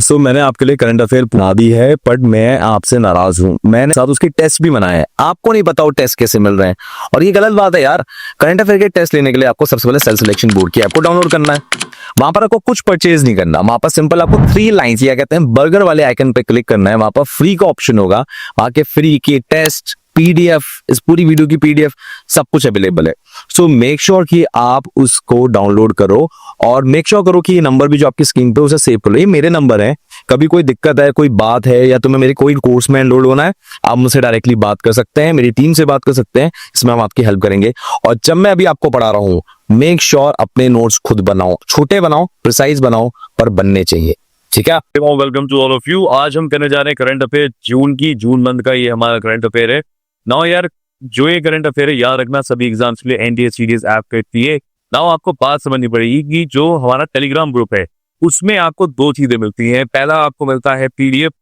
सो मैंने आपके लिए करंट अफेयर बना दी है, बट मैं आपसे नाराज हूँ। मैंने साथ उसके टेस्ट भी बनाए हैं, आपको नहीं पता वो टेस्ट कैसे मिल रहे हैं, और ये गलत बात है यार। करंट अफेयर के टेस्ट लेने के लिए आपको सबसे पहले सेल्फ सिलेक्शन बोर्ड की ऐप को डाउनलोड करना है। वहां पर आपको कुछ परचेज नहीं करना, वहां पर सिंपल आपको 3 लाइंस या कहते हैं बर्गर वाले आइकन पे क्लिक करना है। वहां पर फ्री का ऑप्शन होगा, वहां के फ्री के टेस्ट, पीडीएफ, इस पूरी वीडियो की पीडीएफ सब कुछ अवेलेबल है। सो मेक श्योर कि आप उसको डाउनलोड करो, और मेक श्योर करो कि ये नंबर भी जो आपकी स्क्रीन पे उसे सेव कर लो। ये मेरे नंबर है, कभी कोई दिक्कत है, कोई बात है, या तुम्हें मेरे कोई कोर्स में एनरोल होना है, आप मुझसे डायरेक्टली बात कर सकते हैं, मेरी टीम से बात कर सकते हैं, इसमें हम आपकी हेल्प करेंगे। और जब मैं अभी आपको पढ़ा रहा हूं, मेक श्योर अपने नोट्स खुद बनाओ, छोटे बनाओ, प्रिसाइज बनाओ, पर बनने चाहिए, ठीक है। Welcome to all of you. आज हम करने जा रहे हैं करंट अफेयर जून मंथ का, ये हमारा करंट अफेयर है। नाउ यार, जो ये करंट अफेयर है याद रखना, सभी एग्जाम्स के लिए एनडीए सीडीएस ऐप करती है। नाउ आपको बात समझनी पड़ेगी कि जो हमारा टेलीग्राम ग्रुप है उसमें आपको 2 चीजें मिलती हैं। पहला आपको मिलता है पीडीएफ,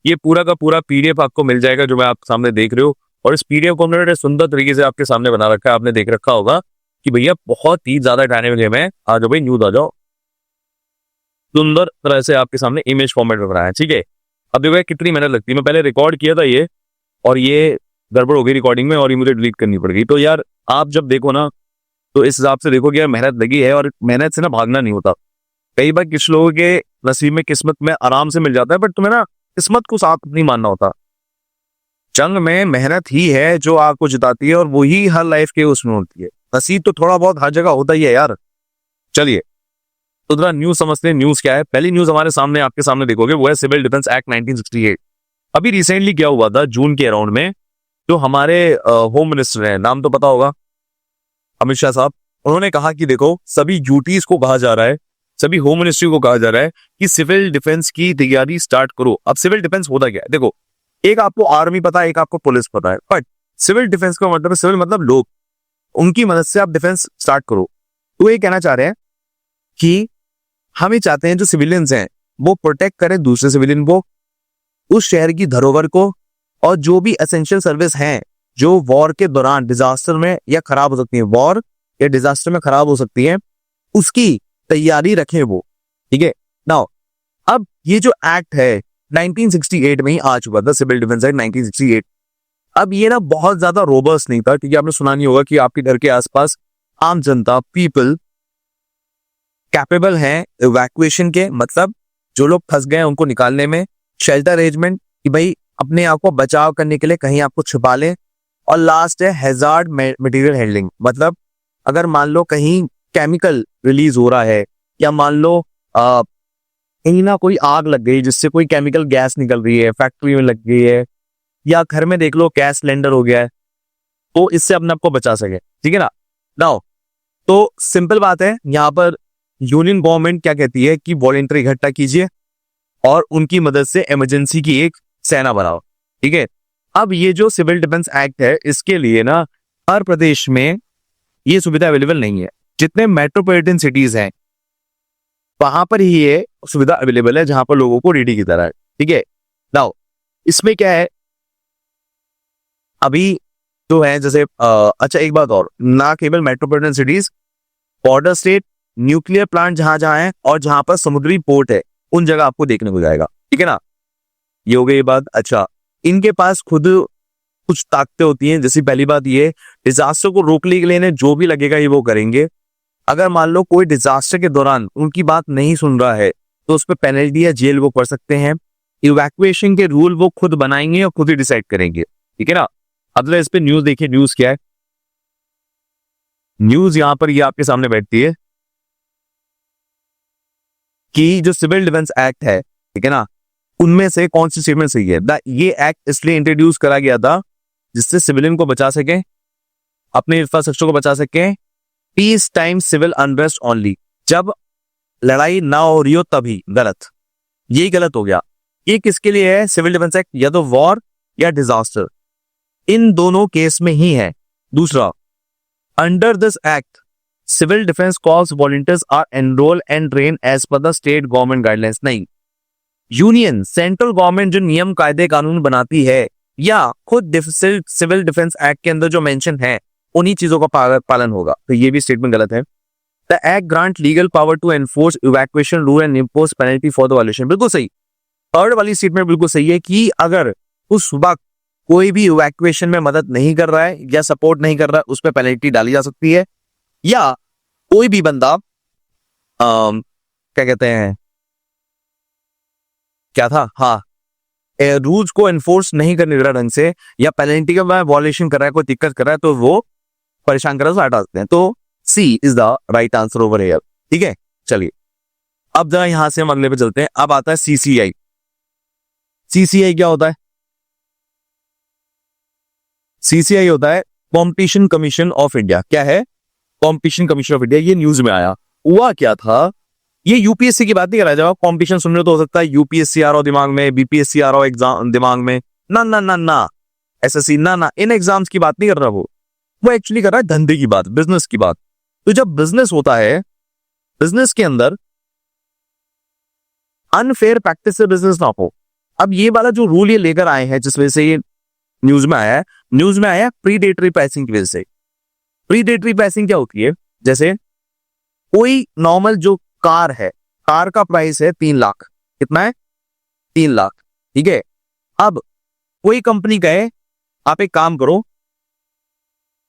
ये पूरा का पूरा पीडीएफ आपको मिल जाएगा जो मैं आप सामने देख रहे हो। और इस पीडीएफ को हमने सुंदर तरीके से आपके सामने बना रखा है, आपने देख रखा होगा कि भैया बहुत ही ज्यादा डायनेमिक है। आ जाओ भाई, न्यूज आ जाओ। सुंदर तरह से आपके सामने इमेज फॉर्मेट में बनाया है, ठीक है। अब देखो कितनी मेहनत लगती है, मैं पहले रिकॉर्ड किया था ये, और ये गड़बड़ हो गई रिकॉर्डिंग में और ये मुझे डिलीट करनी पड़ गई। तो यार आप जब देखो ना, तो इस हिसाब से देखो कि यार मेहनत लगी है, और मेहनत से ना भागना नहीं होता। कई बार किस लोगों के नसीब में किस्मत में आराम से मिल जाता है, बट तुम्हें ना किस्मत को साथ नहीं मानना होता। जंग में मेहनत ही है जो आपको जिताती है, और वही हर लाइफ के उसमें होती है। नसीब तो थोड़ा बहुत हर जगह होता ही है यार। चलिए तो जरा न्यूज समझते हैं, न्यूज क्या है। पहली न्यूज हमारे सामने, आपके सामने देखोगे, वो है सिविल डिफेंस एक्ट 1968। अभी रिसेंटली क्या हुआ था, जून के अराउंड में, जो हमारे होम मिनिस्टर हैं, नाम तो पता होगा, अमित शाह साहब, उन्होंने कहा कि देखो सभी ड्यूटीज को कहा जा रहा है, सभी होम मिनिस्ट्री को कहा जा रहा है कि सिविल डिफेंस की तैयारी स्टार्ट करो। अब सिविल डिफेंस होता क्या है, देखो, एक आपको आर्मी पता है, एक आपको पुलिस पता है, बट सिविल डिफेंस का मतलब है, सिविल मतलब लोग, उनकी मदद से आप डिफेंस स्टार्ट करो। तो ये कहना चाह रहे हैं कि हम ये चाहते हैं जो सिविलियंस हैं वो प्रोटेक्ट करें दूसरे सिविलियन को, उस शहर की धरोहर को, और जो भी एसेंशियल सर्विस हैं जो वॉर के दौरान डिजास्टर में या खराब हो सकती है, वॉर या डिजास्टर में खराब हो सकती है, उसकी तैयारी रखें वो, ठीक है। नाउ अब ये जो एक्ट है 1968 में ही आ चुका था, सिविल डिफेंस एक्ट 1968। अब ये ना बहुत ज्यादा रोबस्ट नहीं था, ठीक है। आपने सुना नहीं होगा कि आपके घर के आसपास आम जनता, पीपल कैपेबल हैं इवैक्यूएशन के, मतलब जो लोग फंस गए हैं उनको निकालने में, शेल्टर अरेंजमेंट कि भाई अपने आप को बचाव करने के लिए कहीं आपको छुपा लें, और लास्ट है हैजार्ड मटेरियल हैंडलिंग, मतलब अगर मान लो कहीं केमिकल रिलीज हो रहा है, या मान लो कहीं ना कोई आग लग गई जिससे कोई केमिकल गैस निकल रही है, फैक्ट्री में लग गई है, या घर में देख लो गैस सिलेंडर हो गया है, तो इससे अपने आप को बचा सके, ठीक है ना। नाउ तो सिंपल बात है, यहाँ पर यूनियन गवर्नमेंट क्या कहती है कि वॉलेंटरी इकट्ठा कीजिए और उनकी मदद से इमरजेंसी की एक सेना बनाओ, ठीक है। अब ये जो सिविल डिफेंस एक्ट है, इसके लिए ना हर प्रदेश में ये सुविधा अवेलेबल नहीं है। जितने मेट्रोपॉलिटन सिटीज हैं वहां पर ही ये सुविधा अवेलेबल है, जहां पर लोगों को रेडी की तरह है, ठीक है। नाउ इसमें क्या है, अभी जो है जैसे अच्छा एक बात और, ना केवल metropolitan cities, border state, nuclear plant जहां जहां है, और जहां पर समुद्री पोर्ट है, उन जगह आपको देखने को जाएगा, ठीक है ना। ये हो गई ये बात। अच्छा, इनके पास खुद कुछ ताकतें होती हैं। जैसी पहली बात ये, डिजास्टर को रोकने के लिए जो भी लगेगा ये वो करेंगे। अगर मान लो कोई डिजास्टर के दौरान उनकी बात नहीं सुन रहा है तो उस पर पेनल्टी या जेल वो कर सकते हैं। इवैक्यूएशन के रूल वो खुद बनाएंगे और खुद ही डिसाइड करेंगे, ठीक है ना। अब इस पे न्यूज देखिए, न्यूज क्या है। न्यूज यहां पर ये आपके सामने बैठती है कि जो सिविल डिफेंस एक्ट है, ठीक है ना, उनमें से कौन सी स्टेटमेंट सही है। ये एक्ट इसलिए इंट्रोड्यूस करा गया था जिससे सिविलियन को बचा सके, अपने इंफ्रास्ट्रक्चर को बचा सके, peace time civil unrest only, जब लड़ाई ना हो रही हो तभी। गलत, यही गलत हो गया। ये किसके लिए है सिविल डिफेंस एक्ट, या तो वॉर या डिजास्टर, इन दोनों केस में ही है। दूसरा, under this act civil defence corps volunteers are enrol and train as per the state government guidelines. नहीं, यूनियन सेंट्रल गवर्नमेंट जो नियम कायदे कानून बनाती है, या खुद सिविल डिफेंस एक्ट के अंदर जो मेंशन है, उन्हीं चीजों का पालन होगा। तो ये भी स्टेटमेंट गलत है। The act grant legal power to enforce evacuation rule and impose penalty for the violation. बिल्कुल सही, थर्ड वाली स्टेटमेंट बिल्कुल सही है कि अगर उस वक्त कोई भी इवैक्यूएशन में मदद नहीं कर रहा है या सपोर्ट नहीं कर रहा है, उस पर पेनल्टी डाली जा सकती है, या कोई भी बंदा क्या कहते हैं, क्या था, हाँ, रूल्स को एनफोर्स नहीं करने दे रहा ढंग से या पेनल्टी का वॉयलेशन कर रहा है, कोई दिक्कत कर रहा है, तो वो परेशान कर रहा है, हटा सकते हैं। तो C is the right answer over here. ठीक है, चलिए अब जरा यहां से हम अगले पे चलते हैं। अब आता है सीसीआई। सीसीआई क्या होता है? सीसीआई होता है कॉम्पिटिशन कमीशन ऑफ इंडिया। क्या है? Competition commission of India. ये न्यूज में आया, हुआ क्या था, ये यूपीएससी की बात नहीं कर रहा है। जब आप कॉम्पिटिशन सुन रहे हो तो हो सकता है यूपीएससी आ रहा हो दिमाग में, बीपीएससी आ रहा हो एग्जाम दिमाग में, ना ना ना ना, एसएससी ना ना, इन एग्जाम्स की बात नहीं कर रहा वो एक्चुअली कर रहा है धंधे की बात, बिजनेस की बात। तो जब बिजनेस होता है, बिजनेस के अंदर अनफेयर प्रैक्टिस से बिजनेस ना हो। अब ये वाला जो रूल ये लेकर आए हैं, जिस वजह से ये न्यूज में आया है, न्यूज में आया है प्रीडेटरी प्राइसिंग की वजह से। प्रीडेटरी प्राइसिंग क्या होती है? जैसे कोई नॉर्मल जो कार है, कार का प्राइस है 3 लाख। कितना है? 3 लाख। ठीक है, अब कोई कंपनी कहे आप एक काम करो,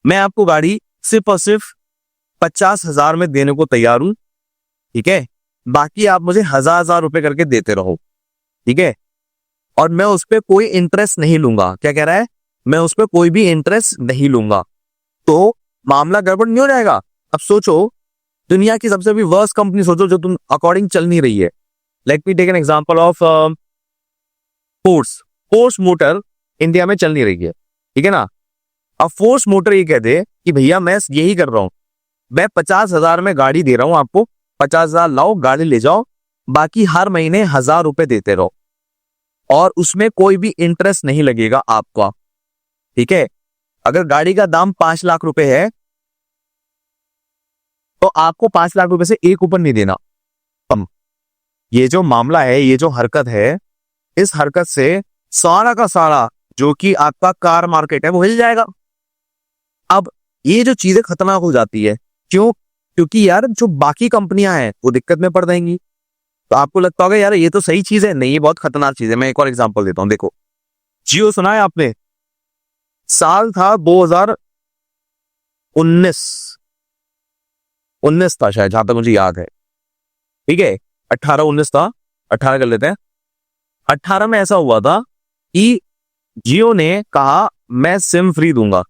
मैं आपको गाड़ी सिर्फ और सिर्फ 50,000 में देने को तैयार हूं, ठीक है, बाकी आप मुझे 1,000 रुपए करके देते रहो, ठीक है, और मैं उस पर कोई इंटरेस्ट नहीं लूंगा। क्या कह रहा है? मैं उस पर कोई भी इंटरेस्ट नहीं लूंगा। तो मामला गड़बड़ नहीं हो जाएगा? अब सोचो, दुनिया की सबसे भी वर्स्ट कंपनी सोचो जो तुम अकॉर्डिंग चल नहीं रही है। Let me take an example of Force Motor India में चल नहीं रही है, ठीक है ना। अब फोर्स मोटर ये कह दे कि भैया मैं यही कर रहा हूं, मैं 50,000 में गाड़ी दे रहा हूं आपको, 50,000 लाओ गाड़ी ले जाओ, बाकी हर महीने 1,000 रुपए देते रहो और उसमें कोई भी इंटरेस्ट नहीं लगेगा आपका। ठीक है, अगर गाड़ी का दाम 5 लाख रुपए है तो आपको 5 लाख रुपए से एक ऊपर नहीं देना। ये जो मामला है, ये जो हरकत है, इस हरकत से सारा का सारा जो कि आपका कार मार्केट है वो हिल जाएगा। अब ये जो चीजें खतरनाक हो जाती है, क्यों? क्योंकि यार जो बाकी कंपनियां हैं वो दिक्कत में पड़ जाएंगी। तो आपको लगता होगा यार ये तो सही चीज है, नहीं, ये बहुत खतरनाक चीज है। मैं एक और एग्जांपल देता हूं, देखो, जियो सुना है आपने? साल था 2019 था शायद, जहां तक मुझे याद है, ठीक है, 18-19 था, 18 कर लेते हैं। 18 में ऐसा हुआ था कि जियो ने कहा मैं सिम फ्री दूंगा,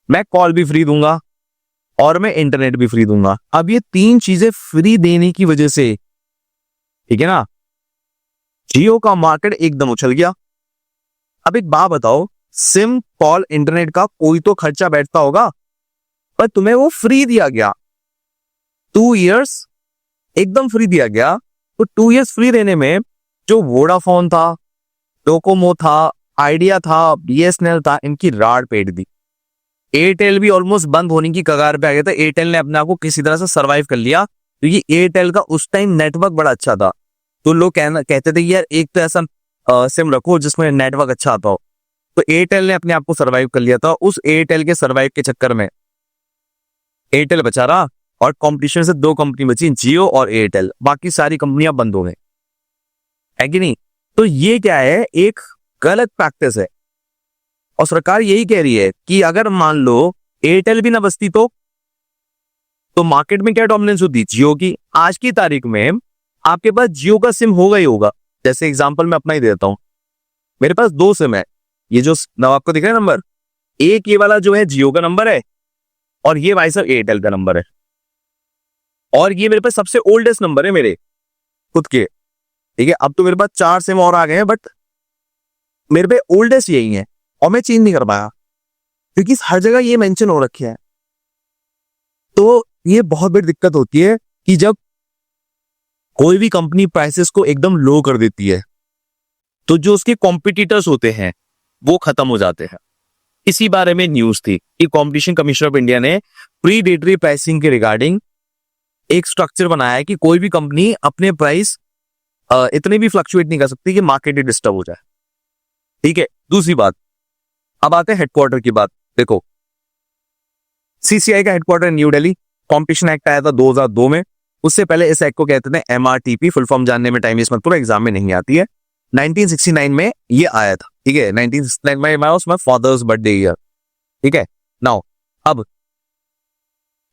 मैं कॉल भी फ्री दूंगा और मैं इंटरनेट भी फ्री दूंगा। अब ये 3 चीजें फ्री देने की वजह से, ठीक है ना, जियो का मार्केट एकदम उछल गया। अब एक बात बताओ, सिम कॉल इंटरनेट का कोई तो खर्चा बैठता होगा, पर तुम्हें वो फ्री दिया गया, 2 इयर्स एकदम फ्री दिया गया। तो 2 इयर्स फ्री देने में जो वोडाफोन था, डोकोमो था, आइडिया था, बीएसएनएल था, इनकी राड पेट दी। एयरटेल भी ऑलमोस्ट बंद होने की कगार पे आ गया था। एयरटेल ने अपने आप को किसी तरह से सर्वाइव कर लिया, क्योंकि एयरटेल का उस टाइम नेटवर्क बड़ा अच्छा था। तो लोग कहते थे यार एक तो ऐसा सिम रखो जिसमें नेटवर्क अच्छा आता हो। तो एयरटेल ने अपने आप को सर्वाइव कर लिया था। उस एयरटेल के सर्वाइव के चक्कर में एयरटेल बचा रहा और कंपटीशन से 2 कंपनी बची, जियो और एयरटेल, बाकी सारी कंपनियां बंद हो गई, है कि नहीं। तो ये क्या है, एक गलत प्रैक्टिस है और सरकार यही कह रही है कि अगर मान लो एयरटेल भी ना बचती तो मार्केट में क्या डोमिनेंस होती? जियो की। आज की तारीख में आपके पास जियो का सिम होगा ही होगा। जैसे एग्जांपल मैं अपना ही देता हूं, मेरे पास 2 सिम है। ये जो आपको दिख रहा है नंबर, एक ये वाला जो है जियो का नंबर है और ये भाई साहब एयरटेल का नंबर है, और ये मेरे पास सबसे ओल्डेस्ट नंबर है मेरे खुद के, ठीक है। अब तो मेरे पास 4 सिम और आ गए हैं, बट मेरे पे ओल्डेस्ट यही है और मैं चेंज नहीं कर पाया क्योंकि हर जगह ये मेंशन हो रखा है। तो ये बहुत बड़ी दिक्कत होती है कि जब कोई भी कंपनी प्राइसेस को एकदम लो कर देती है तो जो उसके कॉम्पिटिटर्स होते हैं वो खत्म हो जाते हैं। इसी बारे में न्यूज थी कि कॉम्पिटिशन कमीशन ऑफ इंडिया ने प्रीडेटरी प्राइसिंग के रिगार्डिंग एक स्ट्रक्चर बनाया है कि कोई भी कंपनी अपने प्राइस इतने भी फ्लक्चुएट नहीं कर सकती कि मार्केट डिस्टर्ब हो जाए, ठीक है। दूसरी बात, अब आते हैं हेडक्वार्टर की बात। देखो, सीसीआई का headquarter new Delhi, competition act आया था 2002 में, उससे पहले इस एक्ट को कहते थे MRTP, फुल फॉर्म जानने में टाइम वेस्ट मत करो, एग्जाम में नहीं आती है। 1969 में ये आया था, ठीक है। 1969 में was my father's birthday year, ठीक है। नाउ अब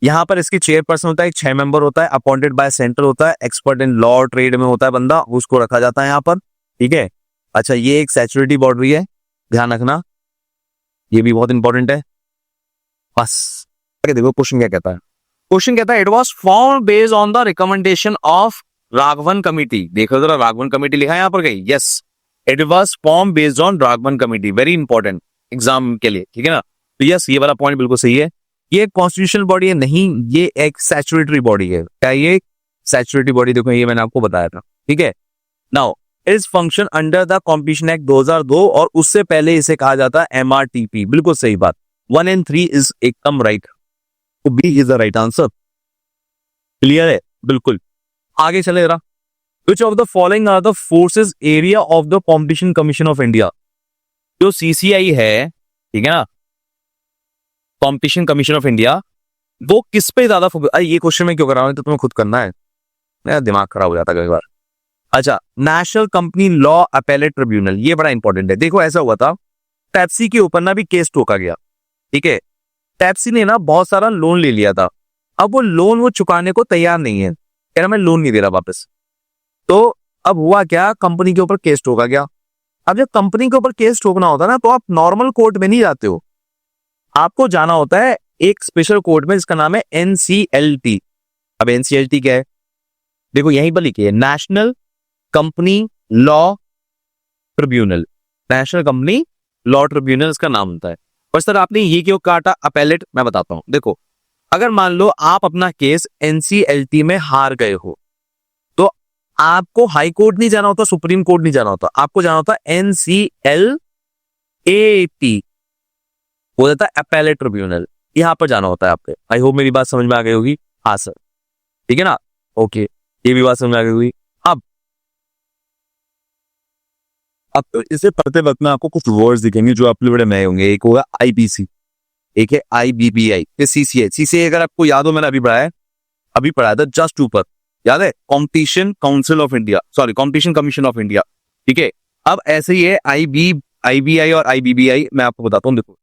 यहां पर इसकी चेयरपर्सन होता है, 6 मेंबर होता है, अपॉइंटेड बाय सेंटर होता है, एक्सपर्ट इन लॉ ट्रेड में होता है बंदा, उसको रखा जाता है यहाँ पर, ठीक है। अच्छा, ये एक स्टैट्यूटरी बॉडी है, ध्यान रखना, ये भी बहुत इंपॉर्टेंट है। बस देखो क्वेश्चन क्या कहता है। क्वेश्चन कहता है it was form based on the recommendation of Raghavan committee. देखो जरा, राघवन कमिटी लिखा है यहाँ पर कहीं, yes, it was form based on Raghavan committee, very important exam के लिए, ठीक है ना। तो यस, ये वाला पॉइंट बिल्कुल सही है। ये कॉन्स्टिट्यूशनल बॉडी है नहीं, ये एक स्टैट्यूटरी बॉडी है। क्या ये स्टैट्यूटरी बॉडी? देखो ये मैंने आपको बताया था, ठीक है। Now is function under the competition act 2002 और उससे पहले इसे कहा जाता है MRTP। बिल्कुल सही बात, 1 and 3 इज एकदम राइट, तो B is the right answer. Clear है? बिल्कुल। आगे चले जरा। Which of the following are the forces area of the competition commission of India? जो CCI है, ठीक है ना, कॉम्पिटिशन कमीशन ऑफ इंडिया, वो किस पे ज्यादा फोकस? ये क्वेश्चन में क्यों कर रहा हूं, तो तुम्हें खुद करना है, मेरा दिमाग खराब हो जाता है कई बार। अच्छा, national company law appellate tribunal, ये बड़ा इंपॉर्टेंट है। देखो ऐसा हुआ था, पेप्सी के ऊपर ना भी केस ठोका गया, ठीक है। पेप्सी ने ना बहुत सारा लोन ले लिया था, अब वो लोन वो चुकाने को तैयार नहीं है, कह रहा मैं लोन नहीं दे रहा वापस। तो अब हुआ क्या, कंपनी के ऊपर केस ठोका गया। अब जब कंपनी के ऊपर केस ठोकना होता है ना, तो आप नॉर्मल कोर्ट में नहीं जाते हो, आपको जाना होता है एक स्पेशल कोर्ट में जिसका नाम है NCLT। अब NCLT क्या है? देखो यहीं पर लिखिए, national company law tribunal, national company law tribunal इसका नाम होता है। और सर आपने ये क्यों काटा अपेलेट? मैं बताता हूं। देखो, अगर मान लो आप अपना केस NCLT में हार गए हो, तो आपको हाई कोर्ट नहीं जाना होता, सुप्रीम कोर्ट नहीं जाना होता, आपको जाना होता NCLAT, हो जाता है अपेलेट ट्रिब्यूनल, यहां पर जाना होता है आपके। आई होप मेरी बात समझ में आ गई होगी। हाँ सर, ठीक है ना, ओके, ये भी बात समझ में आ गई होगी। अब तो इसे पढ़ते वक्त में आपको कुछ वर्ड्स दिखेंगे जो आपके लिए बड़े नए होंगे। एक होगा IBC, एक है IBBI, फिर CCI अगर आपको याद हो, मैंने अभी पढ़ाया था जस्ट ऊपर, याद है, competition council of India, sorry competition commission of India, ठीक है। अब ऐसे ही है IBI और IBBI, मैं आपको बताता हूँ। देखो,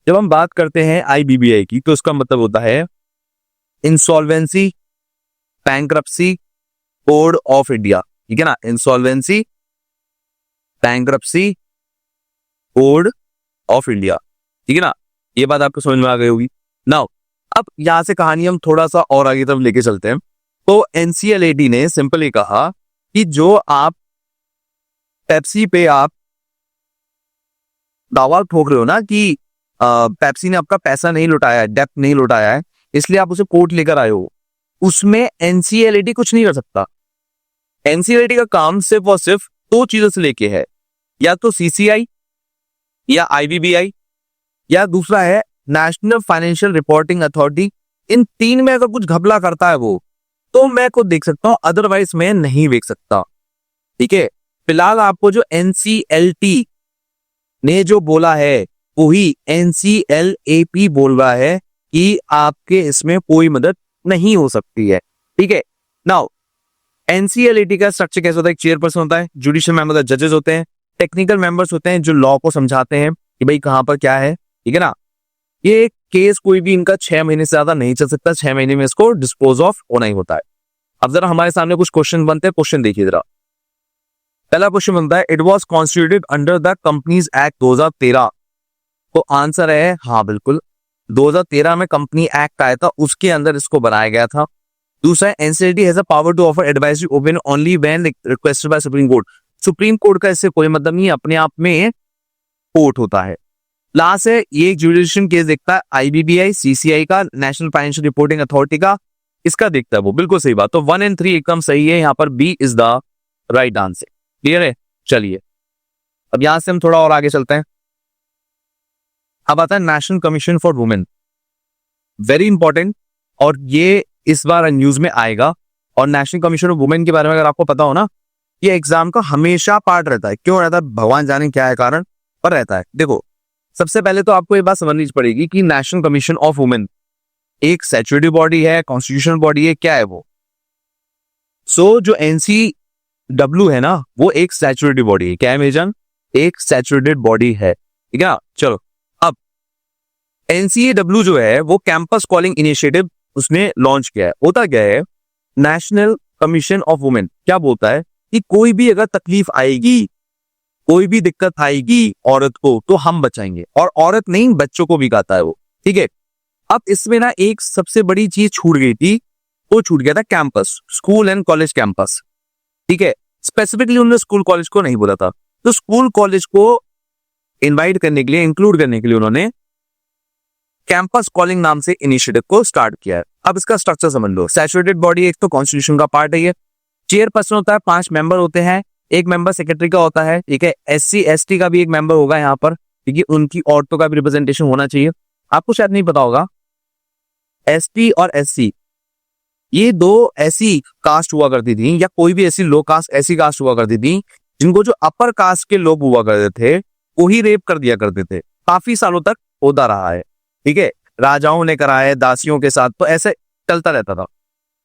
जब हम बात करते हैं IBBI की, तो उसका मतलब होता है insolvency bankruptcy code of India, ठीक है ना, insolvency bankruptcy code of India, ठीक है ना, ये बात आपको समझ में आ गई होगी। नाउ अब यहां से कहानी हम थोड़ा सा और आगे तरफ लेके चलते हैं। तो NCLAT ने सिंपली कहा कि जो आप पेप्सी पे आप दावा ठोक रहे हो ना कि पेप्सी ने आपका पैसा नहीं लुटाया है, डेप्ट नहीं लुटाया है, इसलिए आप उसे कोर्ट लेकर आए हो, उसमें NCLAT कुछ नहीं कर सकता। NCLAT का काम सिर्फ और सिर्फ 2 चीजों से लेके है, या तो CCI या IBBI, या दूसरा है नेशनल फाइनेंशियल रिपोर्टिंग अथॉरिटी। इन 3 में अगर कुछ घपला करता है वो, तो मैं खुद देख सकता हूं, अदरवाइज मैं नहीं देख सकता, ठीक है। फिलहाल आपको जो NCLT ने जो बोला है वही NCLAP बोल रहा है कि आपके इसमें कोई मदद नहीं हो सकती है, ठीक है। नाउ NCLAT का स्ट्रक्चर कैसा होता है? एक चेयरपर्सन होता है, जुडिशियल मेंबर जजेस होते हैं, टेक्निकल मेंबर्स होते हैं जो लॉ को समझाते हैं कि भाई कहां पर क्या है, ठीक है ना। ये केस कोई भी इनका 6 महीने से ज्यादा नहीं चल सकता, 6 महीने में इसको डिस्पोज ऑफ होना ही होता है। अब जरा हमारे सामने कुछ क्वेश्चन बनते हैं, क्वेश्चन देखिए जरा। पहला क्वेश्चन बनता है, it was constituted under the companies act 2013। तो आंसर है हाँ, बिल्कुल 2013 में कंपनी एक्ट आया था, उसके अंदर इसको बनाया गया था। दूसरा, NCLT has a power to offer advisory opinion only when requested by supreme court. Supreme court का इससे कोई मतलब नहीं है, अपने आप में कोर्ट होता है। लास्ट है, ये जुडिशियल केस देखता है IBBI, CCI का, नेशनल फाइनेंशियल रिपोर्टिंग अथॉरिटी का, इसका देखता है वो। बिल्कुल सही बात। तो 1 and 3 एकदम सही है, यहाँ पर B is the right answer. Clear है? चलिए अब यहां से हम थोड़ा और आगे चलते हैं। अब आता है national commission for women, very important, और ये इस बार न्यूज में आएगा। और नेशनल कमीशन ऑफ वुमेन के बारे में अगर आपको पता हो ना, ये एग्जाम का हमेशा पार्ट रहता है। क्यों रहता है भगवान जाने क्या है कारण, पर रहता है। देखो, सबसे पहले तो आपको ये बात समझनी पड़ेगी कि नेशनल कमीशन ऑफ वुमेन एक स्टैट्यूटरी बॉडी है, कॉन्स्टिट्यूशनल बॉडी है, क्या है वो? सो जो NCW है ना, वो एक सैचुरेटेड बॉडी है। क्या है मेरे जान? एक सैचुरेटेड बॉडी है, ठीक है ना। चलो, अब NCAW जो है वो कैंपस कॉलिंग इनिशिएटिव उसने लॉन्च किया है। होता क्या है, नेशनल कमीशन ऑफ वुमेन क्या बोलता है कि कोई भी अगर तकलीफ आएगी, कोई भी दिक्कत आएगी औरत को, तो हम बचाएंगे। और औरत नहीं, बच्चों को भी कहता है वो, ठीक है। अब इसमें ना एक सबसे बड़ी चीज छूट गई थी, वो छूट गया था campus, school and college campus, ठीक है। स्पेसिफिकली उन्होंने स्कूल कॉलेज को नहीं बोला था। तो स्कूल कॉलेज को इनवाइट करने के लिए, इंक्लूड करने के लिए उन्होंने कैंपस कॉलिंग नाम से इनिशिएटिव को स्टार्ट किया है। अब इसका स्ट्रक्चर समझ लो। सैचुरेटेड बॉडी एक तो कॉन्स्टिट्यूशन का पार्ट है ये। चेयरपर्सन होता है, 5 मेंबर होते हैं, एक मेंबर सेक्रेटरी का होता है, ठीक है। SC ST का भी एक मेंबर होगा यहाँ पर, क्योंकि उनकी औरतों का भी रिप्रेजेंटेशन होना चाहिए। आपको शायद नहीं पता होगा, ST और SC ये दो ऐसी कास्ट हुआ करती थी, या कोई भी ऐसी लो कास्ट ऐसी कास्ट हुआ करती थी जिनको जो अपर कास्ट के लोग हुआ करते थे वो ही रेप कर दिया करते थे। काफी सालों तक होता रहा है, ठीक है। राजाओं ने करा है दासियों के साथ, तो ऐसे चलता रहता था।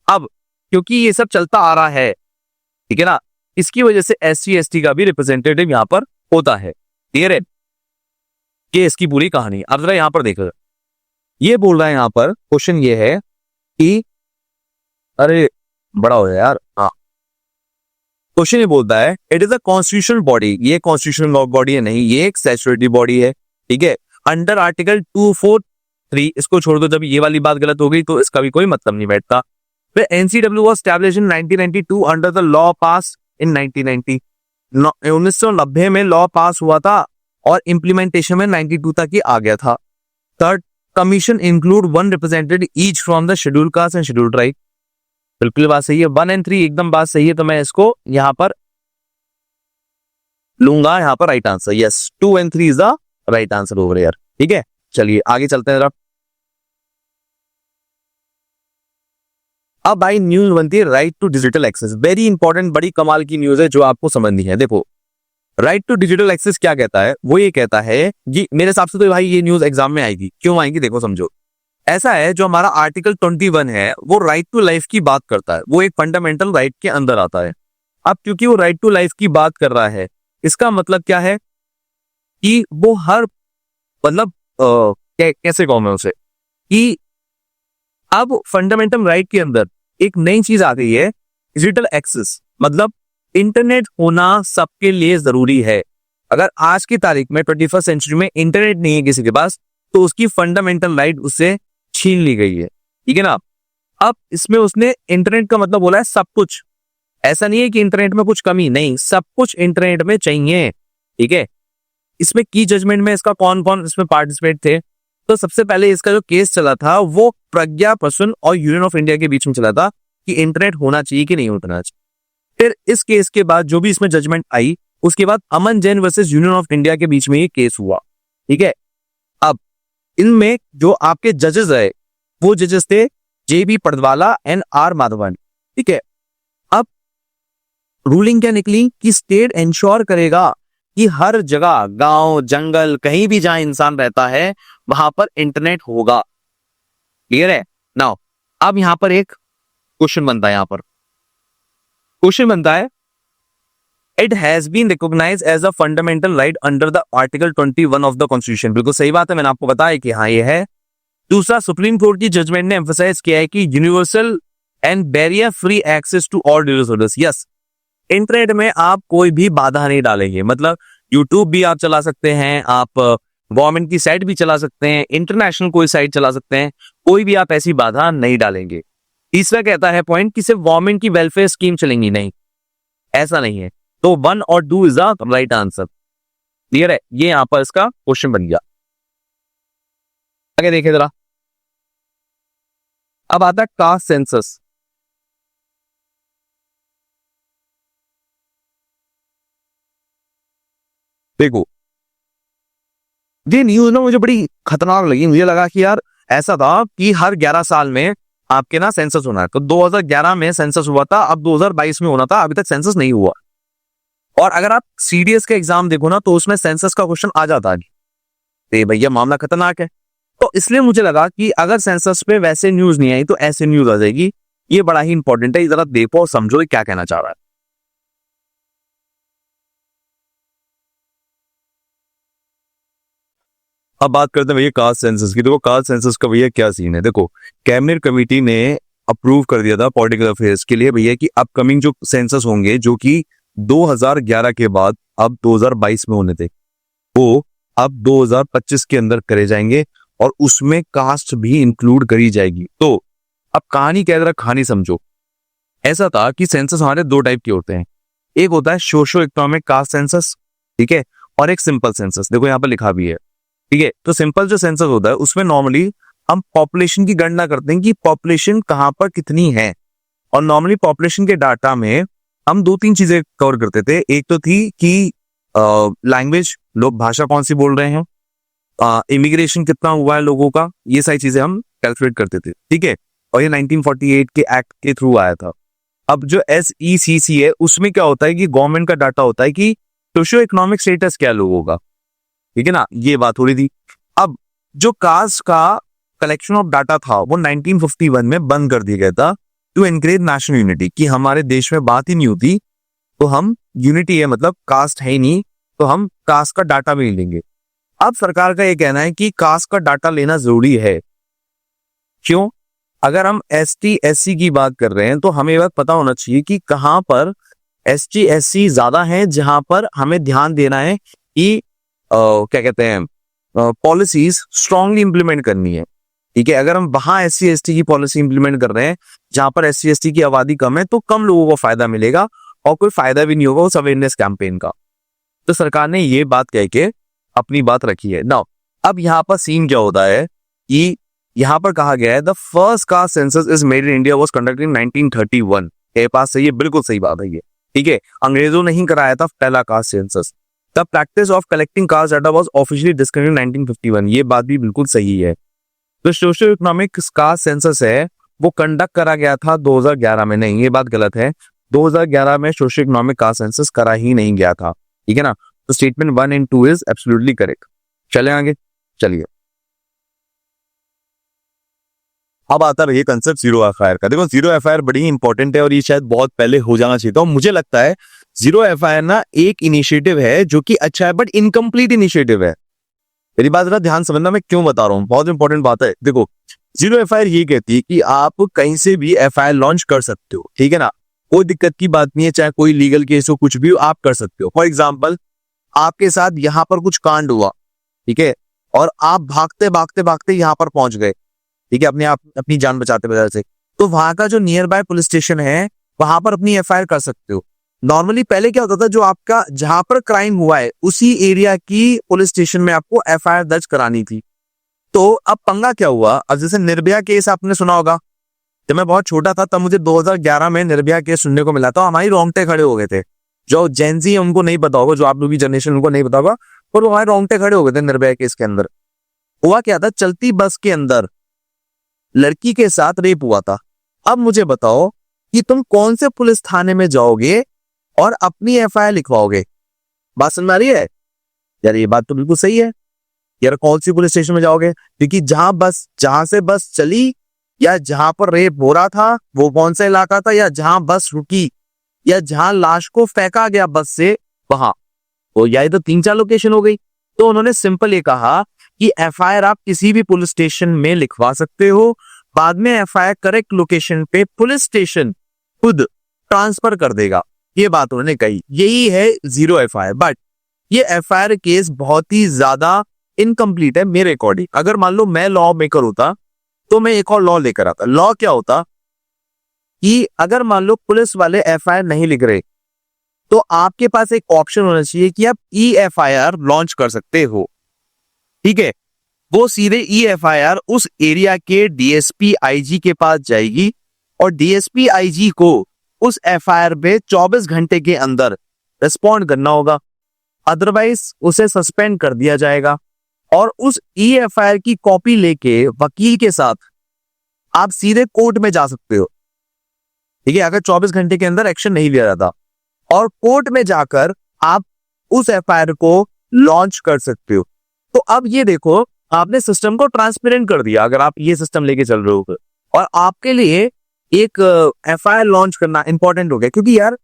अब क्योंकि ये सब चलता आ रहा है, ठीक है ना, इसकी वजह से SC ST का भी रिप्रेजेंटेटिव यहाँ पर होता है। क्लियर है कि इसकी पूरी कहानी। अब जरा यहाँ पर देखो, ये बोल रहा है यहाँ पर, क्वेश्चन ये है कि अरे बड़ा हो गया यार, हाँ। क्वेश्चन ये बोलता है, it is a constitutional body. ये कॉन्स्टिट्यूशनल बॉडी है नहीं, ये एक स्टैट्यूटरी बॉडी है, ठीक है। अंडर आर्टिकल 243, इसको छोड़ दो, जब ये वाली बात गलत हो गई तो इसका भी कोई मतलब नहीं बैठता। फिर NCW was established in 1992 under the law pass in 1990। 1990 में लॉ पास हुआ था और इम्प्लीमेंटेशन में 92 तक ही आ गया था। Third, commission include 1 representative each from the schedule caste and schedule tribe. बिल्कुल बात सही है, 1 और 3 एकदम बात सही है, तो मैं इसको यहां पर लूंगा, यहां पर राइट आंसर। यस, 2 और 3 is the right answer over here, ठीक है। चलिए आगे चलते हैं जरा। अब भाई न्यूज बनती है right to digital access. Very important, बड़ी कमाल की न्यूज है जो आपको समझनी है। देखो, राइट टू डिजिटल एक्सेस क्या कहता है, वो ये कहता है कि मेरे हिसाब से तो भाई ये न्यूज एग्जाम में आएगी। क्यों आएगी, देखो समझो। ऐसा है, जो हमारा आर्टिकल 21 है वो राइट टू लाइफ की बात करता है, वो एक फंडामेंटल राइट के अंदर आता है। अब क्योंकि वो राइट टू लाइफ की बात कर रहा है, इसका मतलब क्या है कि वो हर मतलब कैसे कहूं मैं उसे, कि अब फंडामेंटल राइट के अंदर एक नई चीज आ गई है, डिजिटल एक्सेस। मतलब इंटरनेट होना सबके लिए जरूरी है। अगर आज की तारीख में 21st सेंचुरी में इंटरनेट नहीं है किसी के पास, तो उसकी फंडामेंटल राइट उससे छीन ली गई है, ठीक है ना। अब इसमें उसने इंटरनेट का मतलब बोला है सब कुछ। ऐसा नहीं है कि इंटरनेट में कुछ कमी, नहीं, सब कुछ इंटरनेट में चाहिए, ठीक है। इसमें की जजमेंट में इसका कौन कौन इसमें पार्टिसिपेट थे, तो सबसे पहले इसका जो केस चला था वो प्रज्ञा प्रसून और यूनियन ऑफ इंडिया के बीच में चला था कि इंटरनेट होना चाहिए कि नहीं होना चाहिए। फिर इस केस के बाद जो भी इसमें जजमेंट आई, उसके बाद Aman Jain versus union of India के बीच में ये केस हुआ, ठीक है। अब इनमें जो आपके जजेस रहे वो जजेस थे JB Padwala and R Madhavan, ठीक है। अब रूलिंग क्या निकली कि स्टेट इंश्योर करेगा कि हर जगह, गांव जंगल कहीं भी जहां इंसान रहता है वहां पर इंटरनेट होगा। क्लियर है नाउ। अब यहां पर एक क्वेश्चन बनता है, यहां पर क्वेश्चन बनता है, it has been recognised as a fundamental right under the article 21 of the constitution. बिल्कुल सही बात है, मैंने आपको बताया कि हाँ ये है। दूसरा, सुप्रीम कोर्ट की जजमेंट ने एम्फसाइज किया है कि universal and barrier free access to all devices. Yes, internet में आप कोई भी बाधा नहीं डालेंगे। मतलब यूट्यूब भी आप चला सकते हैं, आप गवर्नमेंट की साइट भी चला सकते हैं, इंटरनेशनल कोई साइट चला सकते हैं, कोई भी आप ऐसी बाधा नहीं डालेंगे। तीसरा कहता है पॉइंट कि सिर्फ गवर्नमेंट की वेलफेयर स्कीम चलेंगी, नहीं, ऐसा नहीं है। तो 1 और 2 is the right answer. Clear है, ये यहां पर इसका क्वेश्चन बन गया। आगे देखिए जरा। अब आता है कास्ट सेंसस। देखो, ये न्यूज ना मुझे बड़ी खतरनाक लगी। मुझे लगा कि यार ऐसा था कि हर 11 साल में आपके ना सेंसस होना है। तो 2011 में सेंसस हुआ था, अब 2022 में होना था, अभी तक सेंसस नहीं हुआ। और अगर आप CDS का एग्जाम देखो ना तो उसमें सेंसस का क्वेश्चन आ जाता है। तो भैया मामला खतरनाक है। तो इसलिए मुझे लगा कि अगर सेंसस पे वैसे न्यूज नहीं आई तो ऐसे न्यूज आ जाएगी। ये बड़ा ही इंपॉर्टेंट है, जरा देखो और समझो ये क्या कहना चाह रहा है। अब बात करते हैं भैया कास्ट सेंसस की। देखो कास्ट सेंसस का भैया क्या सीन है। देखो कैबिनेट कमेटी ने अप्रूव कर दिया था पॉलिटिकल अफेयर्स के लिए भैया कि अपकमिंग जो सेंसस होंगे जो कि 2011 के बाद अब 2022 में होने थे, वो अब 2025 के अंदर करे जाएंगे और उसमें कास्ट भी इंक्लूड करी जाएगी। तो अब कहानी क्या है जरा कहानी समझो। ऐसा था कि सेंसस हमारे दो टाइप के होते हैं, एक होता है सोशो इकोनॉमिक कास्ट सेंसस, ठीक है, और एक सिंपल सेंसस। देखो यहाँ पर लिखा भी है, ठीक है। तो सिंपल जो सेंसस होता है उसमें नॉर्मली हम पॉपुलेशन की गणना करते हैं कि पॉपुलेशन कहां पर कितनी है, और नॉर्मली पॉपुलेशन के डाटा में हम दो तीन चीजें कवर करते थे। एक तो थी कि लैंग्वेज, लोग भाषा कौन सी बोल रहे हैं, इमिग्रेशन कितना हुआ है लोगों का, ये सारी चीजें हम कैलकुलेट करते थे, ठीक है। और ये 1948 के एक्ट के थ्रू आया था। अब जो SECC है उसमें क्या होता है कि गवर्नमेंट का डाटा होता है कि सोशियो इकोनॉमिक स्टेटस क्या लोगों का, ठीक है ना, ये बात हो रही थी। अब जो कास्ट का कलेक्शन ऑफ डाटा था वो 1951 में बंद कर दिया गया था टू एनकरेज नेशनल यूनिटी, कि हमारे देश में बात ही नहीं होती तो हम यूनिटी है, मतलब कास्ट है ही नहीं तो हम कास्ट का डाटा भी नहीं लेंगे। अब सरकार का ये कहना है कि कास्ट का डाटा लेना जरूरी है। क्यों? अगर हम ST SC की बात कर रहे हैं तो हमें ये बात पता होना चाहिए कि कहां पर ST SC ज्यादा है, जहां पर हमें ध्यान देना है कि क्या कहते हैं पॉलिसीज स्ट्रांगली इंप्लीमेंट करनी है, ठीक है। अगर हम वहां SC ST की पॉलिसी इंप्लीमेंट कर रहे हैं जहां पर SC ST की आबादी कम है तो कम लोगों को फायदा मिलेगा और कोई फायदा भी नहीं होगा उस अवेयरनेस कैंपेन का। तो सरकार ने ये बात कह के अपनी बात रखी है। नाउ अब यहाँ पर सीन क्या होता है कि यहाँ पर कहा गया है the first caste census is made in India was conducted in 1931। मेरे पास सही है, बिल्कुल सही बात है ये, ठीक है। अंग्रेजों ने ही कराया था पहला caste census. The practice of collecting caste data was officially discontinued in 1951। ये बात भी बिल्कुल सही है। तो सोशियो इकोनॉमिक कास्ट सेंसस है वो कंडक्ट करा गया था 2011 में, नहीं ये बात गलत है। 2011 में सोशियो इकोनॉमिक कास्ट सेंसस करा ही नहीं गया था, ठीक है ना। तो statement 1 and 2 is absolutely correct. चले आगे, चलिए। अब आता है ये कंसेप्ट जीरो एफआईआर का। देखो जीरो एफआईआर बड़ी ही इंपॉर्टेंट है और ये शायद बहुत पहले हो जाना चाहिए था। और मुझे लगता है जीरो एफआईआर ना एक इनिशिएटिव है जो कि अच्छा है बट इनकम्प्लीट इनिशिएटिव है। मेरी बात जरा ध्यान समझना, मैं क्यों बता रहा हूँ, बहुत इंपॉर्टेंट बात है। देखो जीरो एफआईआर ये कहती है कि आप कहीं से भी एफआईआर लॉन्च कर सकते हो, ठीक है ना, कोई दिक्कत की बात नहीं है, चाहे कोई लीगल केस हो कुछ भी हो आप कर सकते हो। फॉर एग्जाम्पल आपके साथ यहाँ पर कुछ कांड हुआ, ठीक है, और आप भागते भागते भागते यहाँ पर पहुंच गए, ठीक है, अपनी जान बचाते बचाते, तो वहां का जो नियर बाय पुलिस स्टेशन है वहां पर अपनी एफआईआर कर सकते हो। नॉर्मली पहले क्या होता था, जो आपका जहां पर क्राइम हुआ है उसी एरिया की पुलिस स्टेशन में आपको एफआईआर दर्ज करानी थी। तो अब पंगा क्या हुआ, अब जैसे निर्भया केस आपने सुना होगा, जब मैं बहुत छोटा था तब मुझे 2011 में निर्भया केस सुनने को मिला था, हमारी रोंगटे खड़े हो गए थे। जो जेनजी है उनको नहीं पता होगा, जो आप लोग की जनरेशन उनको नहीं पता होगा, पर वो हमारे रोंगटे खड़े हो गए थे निर्भया केस के अंदर। हुआ क्या था, चलती बस के अंदर लड़की के साथ रेप हुआ था। अब मुझे बताओ कि तुम कौन से पुलिस थाने में जाओगे और अपनी एफआईआर लिखवाओगे? बात समझ में आ रही है यार? ये बात तो बिल्कुल सही है यार। कौन सी पुलिस स्टेशन में जाओगे? क्योंकि जहां से बस चली या जहां पर रेप हो रहा था वो कौन सा इलाका था, या जहां बस रुकी या जहां लाश को फेंका गया बस से वहां, तो यही तो 3-4 लोकेशन हो गई। तो उन्होंने सिंपल ये कहा कि एफआईआर आप किसी भी पुलिस स्टेशन में लिखवा सकते हो, बाद में एफआईआर करेक्ट लोकेशन पे पुलिस स्टेशन खुद ट्रांसफर कर देगा। ये बात उन्होंने कही, यही है जीरो एफआईआर। बट ये एफआईआर केस बहुत ही ज्यादा इनकम्प्लीट है मेरे अकॉर्डिंग। अगर मान लो मैं लॉ मेकर होता तो मैं एक और लॉ लेकर आता। लॉ क्या होता कि अगर मान लो पुलिस वाले एफआईआर नहीं लिख रहे तो आपके पास एक ऑप्शन होना चाहिए कि आप EFIR लॉन्च कर सकते हो, ठीक है। वो सीधे EFIR उस एरिया के DSP IG के पास जाएगी और DSP IG को उस एफआईआर पे 24 घंटे के अंदर रिस्पॉन्ड करना होगा, अदरवाइज उसे सस्पेंड कर दिया जाएगा। और उस EFIR की कॉपी लेके वकील के साथ आप सीधे कोर्ट में जा सकते हो, ठीक है, अगर 24 घंटे के अंदर एक्शन नहीं लिया जाता। और कोर्ट में जाकर आप उस एफआईआर को लॉन्च कर सकते हो। तो अब ये देखो, आपने सिस्टम को ट्रांसपेरेंट कर दिया अगर आप ये सिस्टम लेके चल रहे हो, और आपके लिए एक एफआईआर लॉन्च करना इंपॉर्टेंट हो गया, क्योंकि यार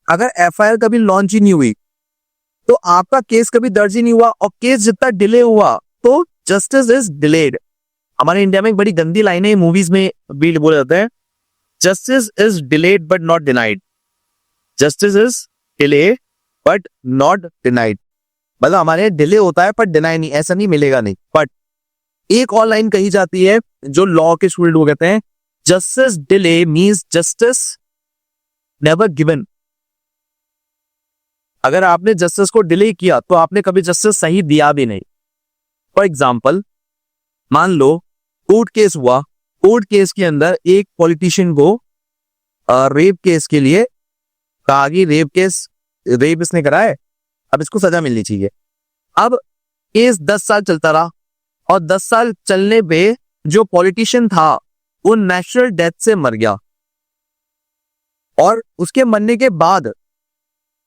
अगर एफआईआर कभी लॉन्च ही नहीं हुई तो आपका केस कभी दर्ज ही नहीं हुआ, और केस जितना डिले हुआ तो जस्टिस इज डिलेड। हमारे इंडिया में एक बड़ी गंदी लाइन है, मूवीज में भी बोला जाता है, justice is delayed but not denied. Justice is delay but not denied, मतलब हमारे डिले होता है पर डिनाई नहीं, ऐसा नहीं मिलेगा नहीं। बट एक और लाइन कही जाती है जो लॉ के स्टूडेंट वो कहते हैं, justice delay means justice never given. अगर आपने जस्टिस को डिले किया तो आपने कभी जस्टिस सही दिया भी नहीं। फॉर एग्जाम्पल, मान लो कोर्ट केस हुआ, कोर्ट केस के अंदर एक पॉलिटिशियन को रेप केस के लिए कहा कि रेप इसने करा है, अब इसको सजा मिलनी चाहिए। अब केस 10 साल चलता रहा, और 10 साल चलने पे जो पॉलिटिशियन था वो नेचुरल डेथ से मर गया, और उसके मरने के बाद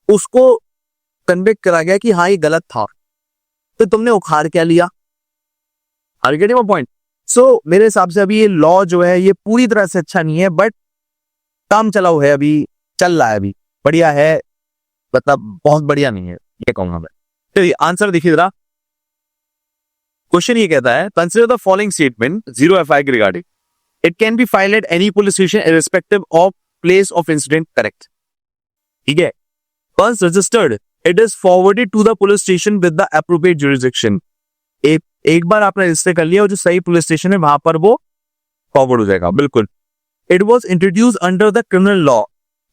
उसको कन्विक्ट करा गया कि हाँ ये गलत था, तो तुमने उखाड़ क्या लिया? Are you getting my point? So मेरे हिसाब से अभी ये लॉ जो है ये पूरी तरह से अच्छा नहीं है, बट काम चलाओ है, अभी चल रहा है, अभी बढ़िया है, मतलब बहुत बढ़िया नहीं है ये कहूंगा मैं। चलिए आंसर देखिए जरा। क्वेश्चन ये कहता है, consider the following statement zero FIR regarding, it can be filed at any police station irrespective of place of incident. Correct, ठीक है। Once registered, it is forwarded to the police station with the appropriate jurisdiction. एक बार आपने register कर लिया और जो सही police station है वहां पर वो फॉरवर्ड हो जाएगा। बिल्कुल। It was introduced under the criminal law.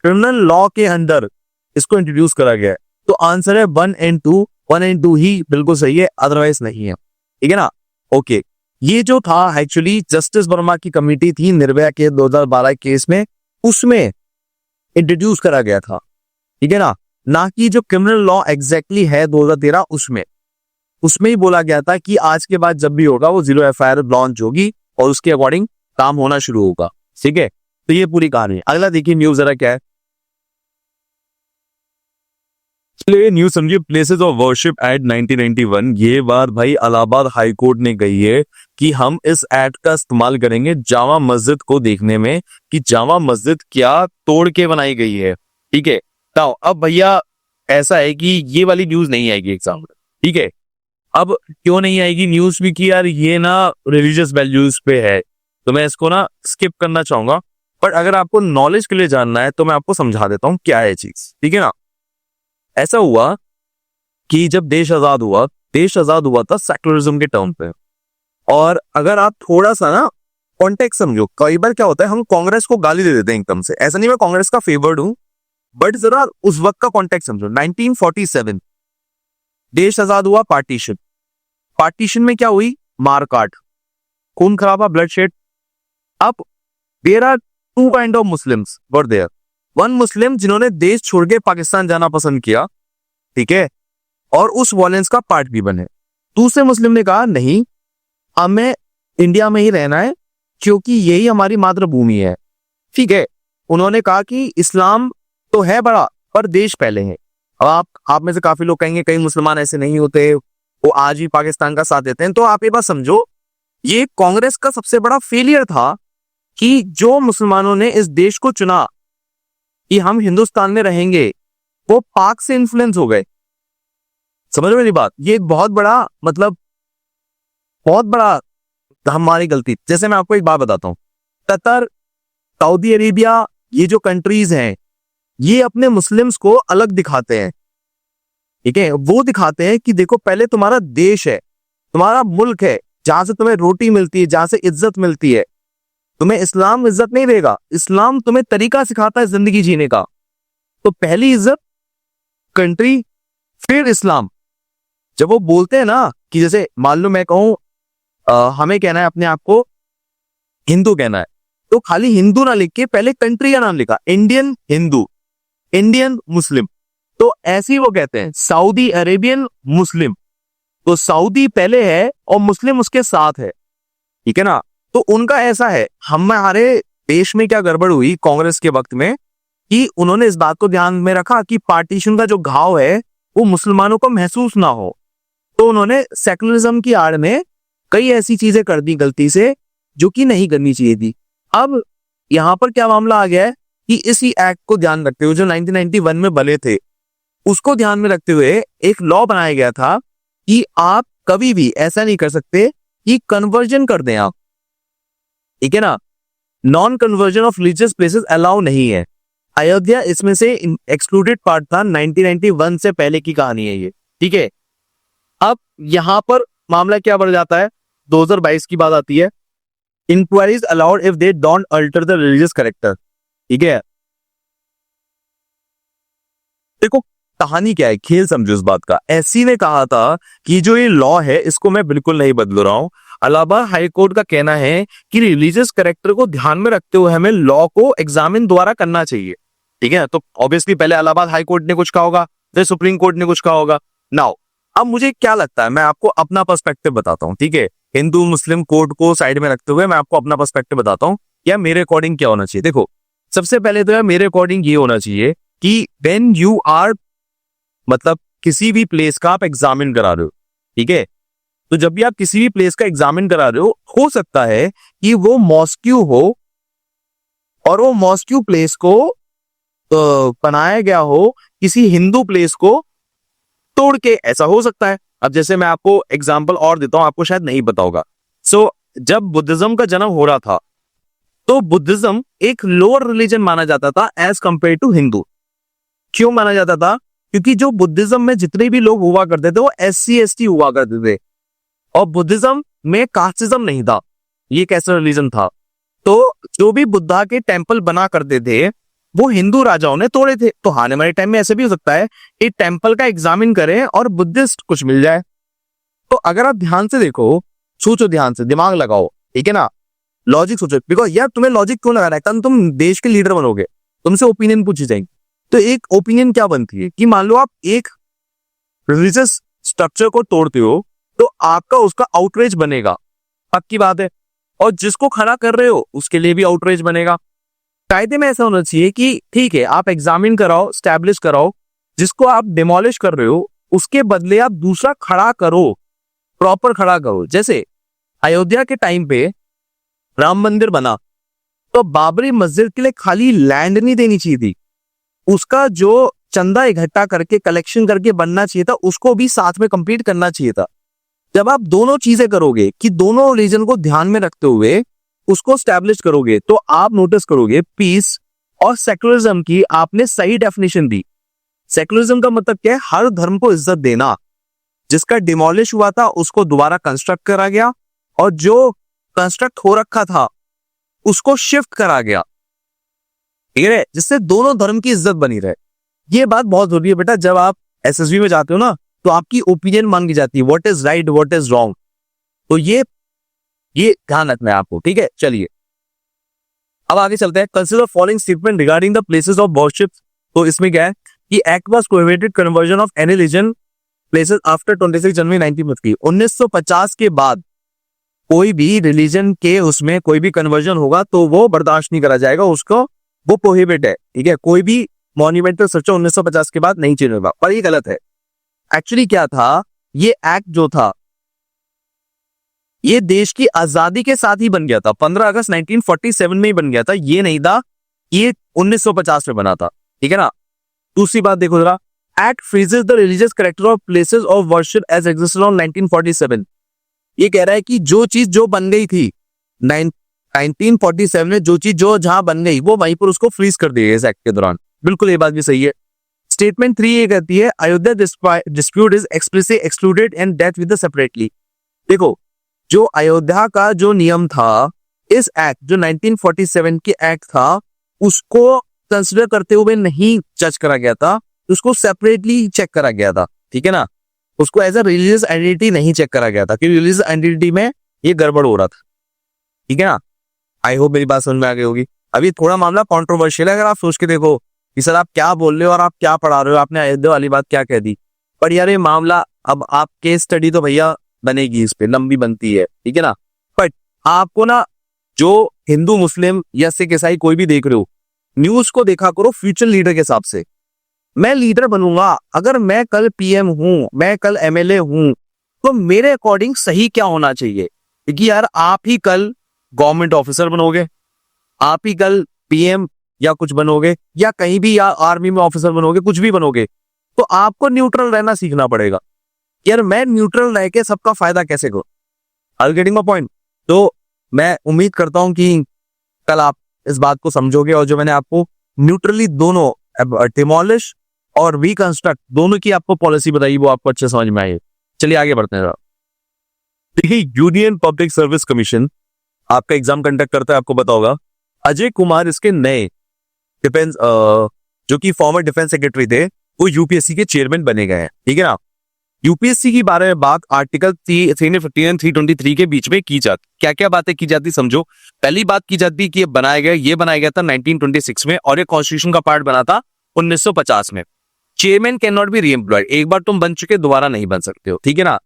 Criminal law के अंदर इसको इंट्रोड्यूस करा गया है। तो आंसर है 1 and 2। 1 and 2 ही बिल्कुल सही है, अदरवाइज नहीं है। ठीक है ना? ओके, ये जो था एक्चुअली जस्टिस वर्मा की कमेटी थी निर्भया के 2012 केस में, उसमें इंट्रोड्यूस करा गया था। ठीक है ना कि जो क्रिमिनल लॉ एग्जैक्टली है 2013 उसमें ही बोला गया था कि आज के बाद जब भी होगा वो जीरो एफआईआर लॉन्च होगी और उसके अकॉर्डिंग काम होना शुरू होगा। ठीक है, तो ये पूरी कहानी। अगला देखिए न्यूज जरा क्या है। न्यूज समझिए, प्लेसेस ऑफ वर्शिप एक्ट 1991। ये बात भाई इलाहाबाद हाई कोर्ट ने कही है कि हम इस एक्ट का इस्तेमाल करेंगे जामा मस्जिद को देखने में कि जामा मस्जिद क्या तोड़ के बनाई गई है। ठीक है, तो अब भैया ऐसा है कि ये वाली न्यूज नहीं आएगी एग्जाम में। ठीक है, अब क्यों नहीं आएगी न्यूज भी कि यार ये ना रिलीजियस वैल्यूज पे है, तो मैं इसको ना स्किप करना चाहूंगा। बट अगर आपको नॉलेज के लिए जानना है तो मैं आपको समझा देता हूं क्या है चीज। ठीक है ना, ऐसा हुआ कि जब देश आजाद हुआ था सेकुलरिज्म के टर्म पे। और अगर आप थोड़ा सा ना कॉन्टेक्स्ट समझो, कई बार क्या होता है हम कांग्रेस को गाली दे देते हैं एकदम से। ऐसा नहीं मैं कांग्रेस का फेवर्ड हूं, बट जरा उस वक्त का कॉन्टेक्स्ट समझो। 1947 देश आजाद हुआ, पार्टीशन में क्या हुई? मारकाट, खून खराबा, ब्लड शेड। अब there are two kind of Muslims were there. One Muslim जिन्होंने देश छोड़ के पाकिस्तान जाना पसंद किया, ठीक है, और उस वॉयलेंस का पार्ट भी बने। दूसरे मुस्लिम ने कहा नहीं, हमें इंडिया में ही रहना है क्योंकि यही हमारी मातृभूमि है। ठीक है, उन्होंने कहा कि इस्लाम तो है बड़ा पर देश पहले है। अब आप में से काफी लोग कहेंगे कई मुसलमान ऐसे नहीं होते, वो आज भी पाकिस्तान का साथ देते हैं। तो आप ये बात समझो, ये कांग्रेस का सबसे बड़ा फेलियर था कि जो मुसलमानों ने इस देश को चुना कि हम हिंदुस्तान में रहेंगे, वो पाक से इन्फ्लुएंस हो गए। समझ मेरी बात? ये एक बहुत बड़ा हमारी गलती। जैसे मैं आपको एक बात बताता हूं, कतर, सऊदी अरेबिया, ये जो कंट्रीज हैं ये अपने मुस्लिम्स को अलग दिखाते हैं। ठीक है, वो दिखाते हैं कि देखो पहले तुम्हारा देश है, तुम्हारा मुल्क है, जहां से तुम्हें रोटी मिलती है, जहां से इज्जत मिलती है। तुम्हें इस्लाम इज्जत नहीं देगा, इस्लाम तुम्हें तरीका सिखाता है जिंदगी जीने का। तो पहली इज्जत कंट्री, फिर इस्लाम। जब वो बोलते हैं ना कि जैसे मान लो मैं कहूं हमें कहना है अपने आप को हिंदू कहना है, तो खाली हिंदू ना लिख के पहले कंट्री का नाम लिखा, इंडियन हिंदू, इंडियन मुस्लिम। तो ऐसे ही वो कहते हैं सऊदी अरेबियन मुस्लिम। तो सऊदी पहले है और मुस्लिम उसके साथ है। ठीक है ना, तो उनका ऐसा है। हमारे देश में क्या गड़बड़ हुई कांग्रेस के वक्त में कि उन्होंने इस बात को ध्यान में रखा कि पार्टीशन का जो घाव है वो मुसलमानों को महसूस ना हो, तो उन्होंने सेकुलरिज्म की आड़ में कई ऐसी चीजें कर दी गलती से जो कि नहीं करनी चाहिए थी। अब यहां पर क्या मामला आ गया है कि इसी एक्ट को ध्यान रखते हुए जो 1991 में बने थे उसको ध्यान में रखते हुए एक लॉ बनाया गया था कि आप कभी भी ऐसा नहीं कर सकते कि कन्वर्जन कर दें आप, ठीक है ना। Non conversion of religious places allow नहीं है। अयोध्या इसमें से एक्सक्लूडेड पार्ट था, 1991 से पहले की कहानी है ये, ठीक है। अब यहां पर मामला क्या बढ़ जाता है, 2022 की बात आती है, inquiries allowed if they don't alter the religious character, ठीक है। देखो कहानी क्या है, खेल समझो इस बात का। एससी ने कहा था कि जो ये लॉ है इसको मैं बिल्कुल नहीं बदल रहा हूं। इलाहाबाद हाई कोर्ट का कहना है कि रिलीजियस कैरेक्टर को ध्यान में रखते हुए हमें लॉ को एग्जामिन दोबारा करना चाहिए, ठीक है। तो ऑब्वियसली पहले इलाहाबाद हाई कोर्ट ने कुछ कहा होगा, फिर सुप्रीम कोर्ट ने कुछ कहा होगा। नाउ अब मुझे क्या लगता है, मैं आपको अपना पर्सपेक्टिव बताता हूं, ठीक है। हिंदू मुस्लिम कोर्ट को साइड में रखते हुए मैं आपको अपना पर्सपेक्टिव बताता हूं, या मेरे अकॉर्डिंग क्या होना चाहिए। देखो सबसे पहले तो यार मेरे अकॉर्डिंग ये होना चाहिए कि व्हेन यू आर, मतलब किसी भी प्लेस का आप एग्जामिन करा रहे हो, ठीक है। तो जब भी आप किसी भी प्लेस का एग्जामिन करा रहे हो सकता है कि वो मॉस्क्यू हो और वो मॉस्क्यू प्लेस को बनाया गया हो किसी हिंदू प्लेस को तोड़ के, ऐसा हो सकता है। अब जैसे मैं आपको एग्जांपल और देता हूं, आपको शायद नहीं पता होगा। जब बुद्धिज्म का जन्म हो रहा था तो बुद्धिज्म एक लोअर रिलीजन माना जाता था एज कंपेयर टू हिंदू। क्यों माना जाता था? क्योंकि जो बुद्धिज्म में जितने भी लोग हुआ करते थे वो SC ST हुआ करते थे, और बुद्धिज्म में कास्टिज्म नहीं था, ये कैसा रिलीजन था। तो जो भी बुद्धा के टेंपल बना करते थे वो हिंदू राजाओं ने तोड़े थे। तो आने वाले टाइम में ऐसे भी हो सकता है कि टेंपल का एग्जामिन करें और बुद्धिस्ट कुछ मिल जाए। तो अगर आप ध्यान से देखो, सोचो ध्यान से, दिमाग लगाओ, ठीक है ना, लॉजिक सोचो। बिकॉज यार तुम्हें लॉजिक क्यों लगाना है, कल तुम देश के लीडर बनोगे, तुमसे ओपिनियन पूछी जाएंगी। तो एक ओपिनियन क्या बनती है कि मान लो आप एक रिलीजियस स्ट्रक्चर को तोड़ते हो तो आपका उसका आउटरीच बनेगा, पक्की बात है, और जिसको खड़ा कर रहे हो उसके लिए भी आउटरीच बनेगा। कायदे में ऐसा होना चाहिए कि ठीक है आप एग्जामिन कराओ, स्टैब्लिश कराओ, जिसको आप डिमोलिश कर रहे हो उसके बदले आप दूसरा खड़ा करो, प्रॉपर खड़ा करो। जैसे अयोध्या के टाइम पे राम मंदिर बना तो बाबरी मस्जिद के लिए खाली लैंड नहीं देनी चाहिए थी, उसका जो चंदा इकट्ठा करके कलेक्शन करके बनना चाहिए था उसको भी साथ में कंप्लीट करना चाहिए था। जब आप दोनों चीजें करोगे कि दोनों रीजन को ध्यान में रखते हुए उसको स्टैब्लिश करोगे तो आप नोटिस करोगे पीस और सेकुलरिज्म की आपने सही डेफिनेशन दी। सेकुलरिज्म का मतलब क्या है? हर धर्म को इज्जत देना, जिसका डिमोलिश हुआ था उसको दोबारा कंस्ट्रक्ट करा गया और जो कंस्ट्रक्ट हो रखा था उसको शिफ्ट करा गया, ठीक है, जिससे दोनों धर्म की इज्जत बनी रहे। ये बात बहुत जरूरी है बेटा। जब आप SSB में जाते हो ना तो आपकी ओपिनियन मांगी जाती है, what is right what is wrong. तो ये ध्यान रखना है आपको, ठीक है। चलिए अब आगे चलते हैं। Consider following statement regarding the places of worship. तो इसमें क्या है कि act was prohibited conversion of any religion places after 26 जनवरी 1950। 1950 के बाद कोई भी रिलीजन के उसमें कोई भी कन्वर्जन होगा तो वो बर्दाश्त नहीं करा जाएगा, उसको वो प्रोहिबिट है, ठीक है। कोई भी मॉन्यूमेंटल स्ट्रक्चर 1950 के बाद नहीं चेंज होगा, पर ये गलत है। एक्चुअली क्या था, ये एक्ट जो था ये देश की आजादी के साथ ही बन गया था, 15 अगस्त 1947 में ही बन गया था, ये नहीं था ये 1950 में बना था, ठीक है ना। दूसरी बात देखो जरा, act freezes the religious character of places of worship as existed on 1947। ये कह रहा है कि जो चीज जो बन गई थी 1947 में, जो चीज जो जहां बन गई वो वहीं पर उसको फ्रीज कर दिया इस एक्ट के दौरान। बिल्कुल ये बात भी सही है। स्टेटमेंट 3 ये कहती है Ayodhya dispute is explicitly excluded and death with separately. देखो जो अयोध्या का जो नियम था, इस एक्ट जो 1947 के एक्ट था उसको कंसिडर करते हुए नहीं जज करा गया था, उसको सेपरेटली चेक करा गया था, ठीक है ना। उसको एज अ रिलीजियस आइडेंटिटी नहीं चेक करा गया था, क्योंकि रिलीजियस आइडेंटिटी में ये गड़बड़ हो रहा था, ठीक है ना। आई होप मेरी बात समझ में आ गई होगी। अभी थोड़ा मामला कॉन्ट्रोवर्शियल है, अगर आप सोच के देखो कि सर आप क्या बोल रहे हो और आप क्या पढ़ा रहे हो, आपने अयोध्या वाली बात क्या कह दी। पर यार ये मामला, अब आप केस स्टडी तो भैया बनेगी, इस पे लंबी बनती है, ठीक है ना। बट आपको ना जो हिंदू मुस्लिम या सिख ईसाई कोई भी देख रहे हो, न्यूज को देखा करो फ्यूचर लीडर के हिसाब से। मैं लीडर बनूंगा, अगर मैं कल PM हूं, मैं कल MLA हूं, तो मेरे अकॉर्डिंग सही क्या होना चाहिए, क्योंकि यार आप ही कल गवर्नमेंट ऑफिसर बनोगे, आप ही कल पीएम या कुछ बनोगे, या कहीं भी, या आर्मी में ऑफिसर बनोगे, कुछ भी बनोगे, तो आपको न्यूट्रल रहना सीखना पड़ेगा। यार मैं न्यूट्रल रह के सबका फायदा कैसे करूं? Are getting my point? तो मैं उम्मीद करता हूं कि कल आप इस बात को समझोगे, और जो मैंने आपको न्यूट्रली दोनों डिमोलिश और रिकंस्ट्रक्ट दोनों की आपको पॉलिसी बताई, वो आपको अच्छे समझ में आई। चलिए आगे बढ़ते हैं जरा। देखिए, यूनियन पब्लिक सर्विस कमीशन आपका एग्जाम कंडक्ट करता है, आपको पता होगा। अजय कुमार इसके नए डिफेंस जो कि फॉर्मर डिफेंस सेक्रेटरी थे, वो यूपीएससी के चेयरमैन बने गए हैं, ठीक है ना। यूपीएससी की बारे में बात आर्टिकल 315 और 323 के बीच में की जाती। क्या क्या बातें की जाती समझो। पहली बात की जाती कि ये बनाया गया था 1926 में, और ये कॉन्स्टिट्यूशन का पार्ट बना था 1950 में। चेयरमैन कैन नॉट बी रीएम्प्लॉयड, एक बार तुम बन चुके दोबारा नहीं बन सकते हो, ठीक है ना।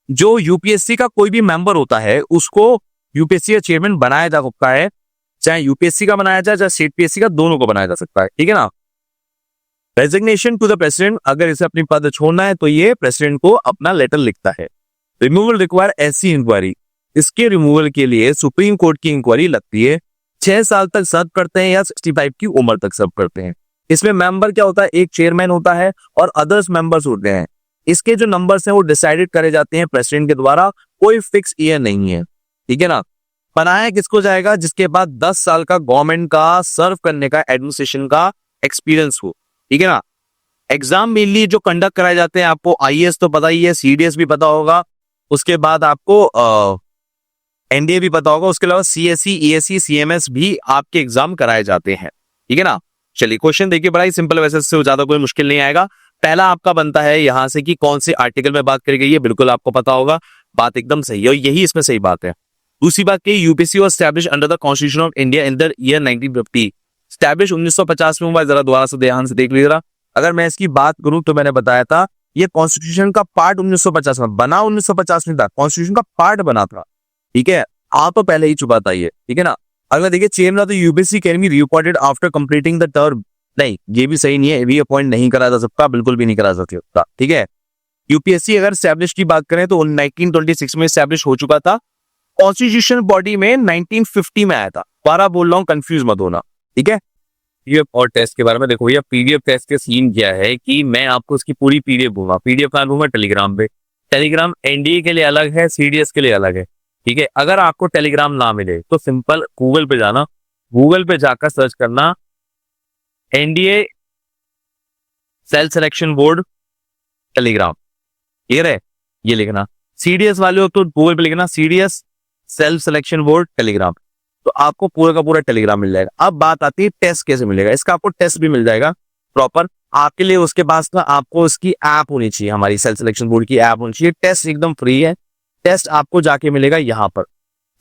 जो यूपीएससी का कोई भी मेंबर होता है उसको यूपीएससी का चेयरमैन बनाया जा सकता है, चाहे यूपीएससी का बनाया जाए चाहे स्टेट पीएससी का, दोनों को बनाया जा सकता है, ठीक है ना। रेजिग्नेशन टू द प्रेसिडेंट, अगर इसे अपनी पद छोड़ना है तो ये प्रेसिडेंट को अपना लेटर लिखता है। रिमूवल रिक्वायर एससी इंक्वायरी, इसके रिमूवल के लिए सुप्रीम कोर्ट की इंक्वायरी लगती है। 6 साल तक सर्व करते हैं या 65 की उम्र तक सर्व करते हैं। इसमें मेंबर क्या होता है, एक चेयरमैन होता है और अदर्स मेंबर्स होते हैं। इसके जो नंबर्स हैं वो डिसाइडेड करे जाते हैं प्रेसिडेंट के द्वारा, कोई फिक्स ईयर नहीं है, ठीक है ना। बनाया किसको जाएगा, जिसके बाद 10 साल का गवर्नमेंट का सर्व करने का एडमिनिस्ट्रेशन का एक्सपीरियंस हो, ठीक है ना। एग्जाम मेनली जो कंडक्ट कराए जाते हैं, आपको आईएएस तो पता ही है, सीडीएस भी पता होगा, उसके बाद आपको एनडीए भी पता होगा, उसके अलावा सीएससी, ईएससी, सीएमएस भी आपके एग्जाम कराए जाते हैं, ठीक है ना। चलिए क्वेश्चन देखिए, बड़ा ही सिंपल, वैसे इससे ज्यादा कोई मुश्किल नहीं आएगा। पहला आपका बनता है यहां से कि कौन से आर्टिकल में बात करी गई है, बिल्कुल आपको पता होगा, बात एकदम सही है और यही इसमें सही बात है। दूसरी बात की, UPSC was establish under the constitution of India in the year 1950। Establish 1950 में हुआ, जरा दोबारा से ध्यान से देख लीजिएगा। अगर मैं इसकी बात करूं तो मैंने बताया था ये कॉन्स्टिट्यूशन का पार्ट 1950 में बना, 1950 में था, कॉन्स्टिट्यूशन का पार्ट बना था, ठीक है। आ तो पहले ही चुका था ये, ठीक है ना। अगला देखिए, chairman of the UPSC can be reappointed after completing the term. नहीं, ये भी सही नहीं है, रीअपॉइंट नहीं करा जा सकता, बिल्कुल भी नहीं करा जा सकता, ठीक है। यूपीएससी अगर एस्टैब्लिश की बात करें तो 1926 में एस्टैब्लिश हो चुका था, कॉन्स्टिट्यूशन बॉडी में 1950 में आया था। 12 बोल रहा हूं, कंफ्यूज मत होना, ठीक है। पीडीएफ और टेस्ट के बारे में देखो, ये पीडीएफ टेस्ट के सीन क्या है कि मैं आपको इसकी पूरी पीडीएफ दूंगा। पीडीएफ कहां दूंगा, टेलीग्राम पे। टेलीग्राम एनडीए के लिए अलग है, सीडीएस के लिए अलग है, ठीक है। अगर आपको टेलीग्राम ना मिले तो सिंपल गूगल पे जाना, गूगल पे जाकर सर्च करना NDA self selection board Telegram, ये रहे, ये लिखना। सीडीएस वाले हो तो गूगल पे लिखना CDS self selection board Telegram, तो आपको पूरा का पूरा टेलीग्राम मिल जाएगा। अब बात आती है टेस्ट कैसे मिलेगा, इसका आपको टेस्ट भी मिल जाएगा प्रॉपर आपके लिए। उसके पास ना आपको इसकी ऐप होनी चाहिए, हमारी सेल्फ सिलेक्शन बोर्ड की ऐप होनी चाहिए। टेस्ट एकदम फ्री है, टेस्ट आपको जाके मिलेगा यहाँ पर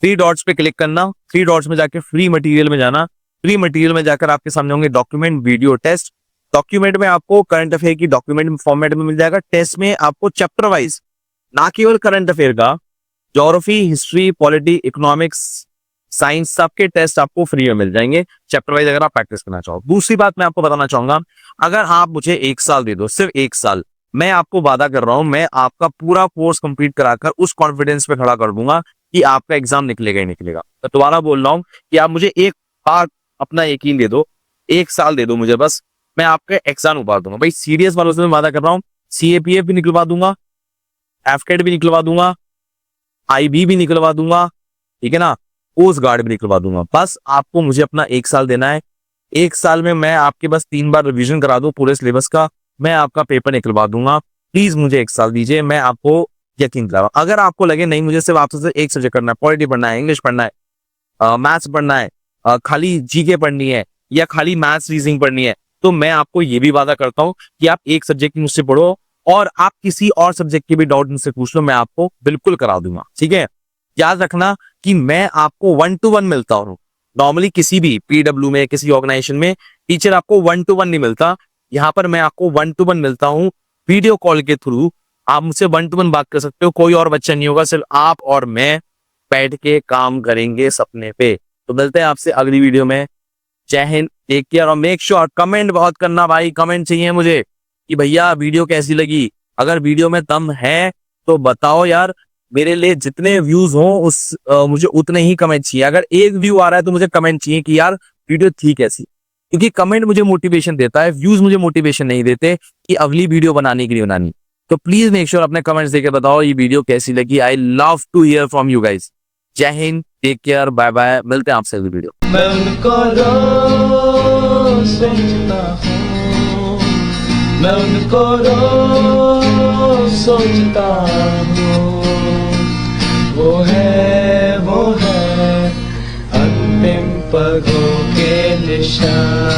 3 डॉट्स पे क्लिक करना, 3 डॉट्स में जाके फ्री मटेरियल में जाना। फ्री मटेरियल में जाकर आपके सामने होंगे डॉक्यूमेंट, वीडियो, टेस्ट। डॉक्यूमेंट में आपको करंट अफेयर की डॉक्यूमेंट फॉर्मेट में मिल जाएगा। टेस्ट में आपको चैप्टर वाइज, ना केवल करंट अफेयर का, geography, history, polity, economics, science, सबके टेस्ट आपको फ्री में मिल जाएंगे चैप्टर वाइज, अगर आप प्रैक्टिस करना चाहो। दूसरी बात मैं आपको बताना चाहूंगा, अगर आप मुझे 1 साल दे दो, सिर्फ 1 साल, मैं आपको वादा कर रहा हूं, मैं आपका पूरा कोर्स कंप्लीट कराकर उस कॉन्फिडेंस पे खड़ा कर दूंगा कि आपका एग्जाम निकलेगा ही निकलेगा। तो दोबारा बोल रहा हूं कि आप मुझे एक बार अपना यकीन दे दो, 1 साल दे दो मुझे बस, मैं आपका एग्जाम उतार दूंगा। भाई सीरियस वालों से मैं वादा कर रहा हूँ, सीएपीएफ भी निकलवा दूंगा, एफकेट भी निकलवा दूंगा, आईबी भी निकलवा दूंगा, ठीक है ना, कोस्ट गार्ड भी निकलवा दूंगा। बस आपको मुझे अपना 1 साल देना है। 1 साल में मैं आपके बस 3 बार रिवीजन करा दूं पूरे सिलेबस का, मैं आपका पेपर निकलवा दूंगा। प्लीज मुझे 1 साल दीजिए, मैं आपको यकीन दिला रहा हूं। अगर आपको लगे नहीं मुझे सिर्फ आपसे सिर्फ एक सब्जेक्ट करना है, पॉलिटी पढ़ना है, इंग्लिश पढ़ना है, मैथ्स पढ़ना है, खाली जीके पढ़नी है या खाली मैथ्स रीजनिंग पढ़नी है, तो मैं आपको ये भी वादा करता हूं कि आप एक सब्जेक्ट की मुझसे पढ़ो और आप किसी और सब्जेक्ट के भी डाउट मुझसे पूछ लो, मैं आपको बिल्कुल करा दूंगा, ठीक है। याद रखना कि मैं आपको 1 to 1 मिलता हूं। नॉर्मली किसी भी पीडब्ल्यू में, किसी ऑर्गेनाइजेशन में टीचर आपको 1 to 1 नहीं मिलता, यहाँ पर मैं आपको 1 to 1 मिलता हूँ वीडियो कॉल के थ्रू। आप मुझसे 1 to 1 बात कर सकते हो, कोई और बच्चा नहीं होगा, सिर्फ आप और मैं बैठ के काम करेंगे सपने पे। तो मिलते हैं आपसे अगली वीडियो में। जय हिंद, टेक केयर और मेक श्योर कमेंट बहुत करना भाई, कमेंट चाहिए मुझे कि भैया वीडियो कैसी लगी। अगर वीडियो में दम है तो बताओ यार, मेरे लिए जितने व्यूज हो मुझे उतने ही कमेंट चाहिए। अगर एक व्यू आ रहा है तो मुझे कमेंट चाहिए कि यार वीडियो थी कैसी, क्योंकि कमेंट मुझे मोटिवेशन देता है, व्यूज मुझे मोटिवेशन नहीं देते कि अगली वीडियो बनाने के लिए बनानी। तो प्लीज मेक श्योर अपने कमेंट्स देके बताओ ये वीडियो कैसी लगी। I love to hear from you guys. जय हिंद, टेक केयर, बाय बाय, मिलते हैं आपसे अगली वीडियो। मैं उनको रोज सोचता हूँ, मैं उनको रोज सोचता हूँ। वो है अंतिम पगों के निशान।